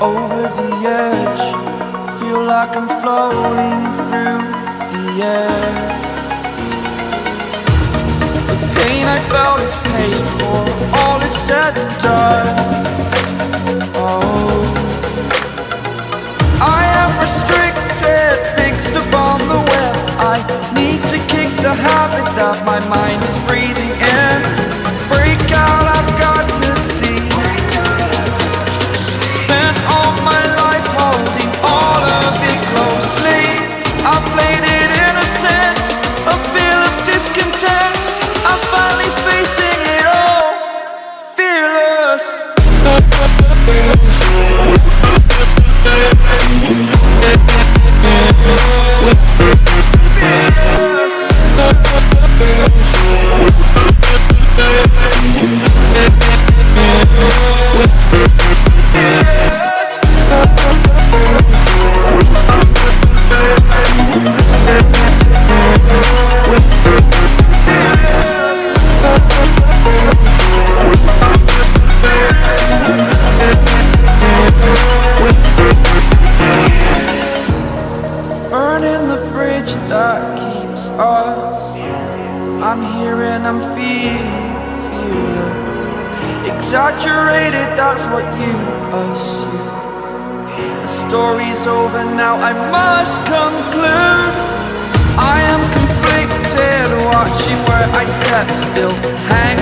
over the edge. Feel like I'm floating through the air. The pain I felt is paid for, all is said and done. Oh, I am restricted, fixed upon the web. I need to kick the habit that my mind is breathing in. Break out, I've got to see. Spent all my life holding all of it closely. I played it innocent, a feel of discontent. I'm finally facing it all, fearless. Burning the bridge that keeps us. I'm here and I'm feeling fearless. Exaggerated, that's what you assume. The story's over now, I must conclude. I am conflicted, watching where I step still, hang